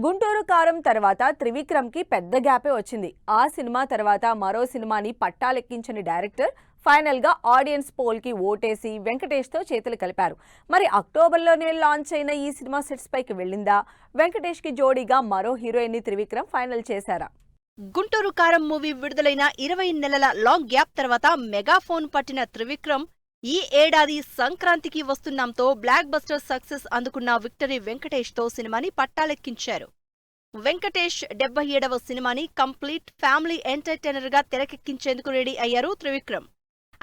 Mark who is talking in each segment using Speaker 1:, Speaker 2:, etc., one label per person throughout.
Speaker 1: గుంటూరు కారం తర్వాత త్రివిక్రమ్కి పెద్ద గ్యాపే వచ్చింది. ఆ సినిమా తర్వాత మరో సినిమాని పట్టాలెక్కించని డైరెక్టర్ ఫైనల్గా ఆడియన్స్ పోల్కి ఓటేసి వెంకటేష్తో చేతులు కలిపారు. మరి అక్టోబర్లోనే లాంచ్ అయిన ఈ సినిమా సెట్స్ పైకి వెళ్ళిందా? వెంకటేష్కి జోడీగా మరో హీరోయిన్ని త్రివిక్రమ్ ఫైనల్ చేశారా?
Speaker 2: గుంటూరు కారం మూవీ విడుదలైన 20 నెలల లాంగ్ గ్యాప్ తర్వాత మెగాఫోన్ పట్టిన త్రివిక్రమ్ ఈ ఏడాది సంక్రాంతికి వస్తున్నాంతో బ్లాక్ బస్టర్ సక్సెస్ అందుకున్న విక్టరీ వెంకటేష్తో సినిమాని పట్టాలెక్కించారు. వెంకటేష్ 77వ సినిమాని కంప్లీట్ ఫ్యామిలీ ఎంటర్టైనర్గా తెరకెక్కించేందుకు రెడీ అయ్యారు త్రివిక్రమ్.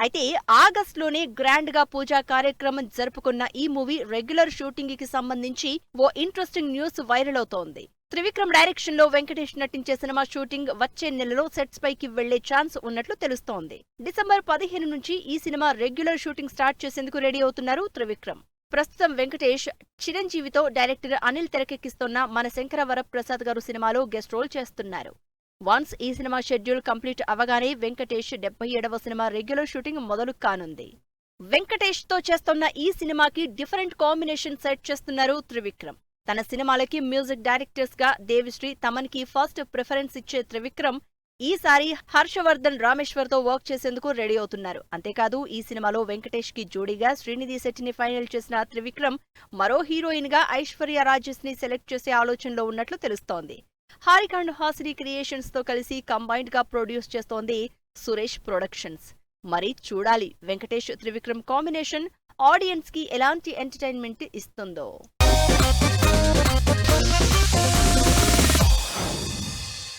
Speaker 2: అయితే ఆగస్టులోనే గ్రాండ్ గా పూజా కార్యక్రమం జరుపుకున్న ఈ మూవీ రెగ్యులర్ షూటింగ్ కి సంబంధించి ఓ ఇంట్రెస్టింగ్ న్యూస్ వైరల్ అవుతోంది. త్రివిక్రమ్ డైరెక్షన్ లో వెంకటేష్ నటించే సినిమా షూటింగ్ వచ్చే నెలలో సెట్స్ పైకి వెళ్లే ఛాన్స్ ఉన్నట్లు తెలుస్తోంది. డిసెంబర్ 15 నుంచి ఈ సినిమా రెగ్యులర్ షూటింగ్ స్టార్ట్ చేసేందుకు రెడీ అవుతున్నారు త్రివిక్రమ్. ప్రస్తుతం వెంకటేష్ చిరంజీవితో డైరెక్టర్ అనిల్ తెరకెక్కిస్తున్న మన శంకర వరప్రసాద్ గారు సినిమాలో గెస్ట్ రోల్ చేస్తున్నారు. వన్స్ ఈ సినిమా షెడ్యూల్ కంప్లీట్ అవగానే వెంకటేష్ 77వ సినిమా రెగ్యులర్ షూటింగ్ మొదలు కానుంది. వెంకటేష్ తో చేస్తున్న ఈ సినిమాకి డిఫరెంట్ కాంబినేషన్ సెట్ చేస్తున్నారు త్రివిక్రమ్. తన సినిమాలకి మ్యూజిక్ డైరెక్టర్స్ గా దేవిశ్రీ, తమన్ కి ఫస్ట్ ప్రిఫరెన్స్ ఇచ్చే త్రివిక్రమ్ ఈసారి హర్షవర్ధన్ రామేశ్వర్ తో వర్క్ చేసేందుకు రెడీ అవుతున్నారు. అంతేకాదు ఈ సినిమాలో వెంకటేష్ కి జోడీగా శ్రీనిధి శెట్టిని ఫైనల్ చేసిన త్రివిక్రమ్ మరో హీరోయిన్ గా ఐశ్వర్య రాజేష్ ని సెలెక్ట్ చేసే ఆలోచనలో ఉన్నట్లు తెలుస్తోంది. హారిక అండ్ హాసిని క్రియేషన్స్ తో కలిసి కంబైన్డ్ గా ప్రొడ్యూస్ చేస్తోంది సురేష్ ప్రొడక్షన్స్. మరి చూడాలి వెంకటేష్ త్రివిక్రమ్ కాంబినేషన్ ఆడియన్స్ కి ఎలాంటి ఎంటర్టైన్మెంట్ ఇస్తుందో.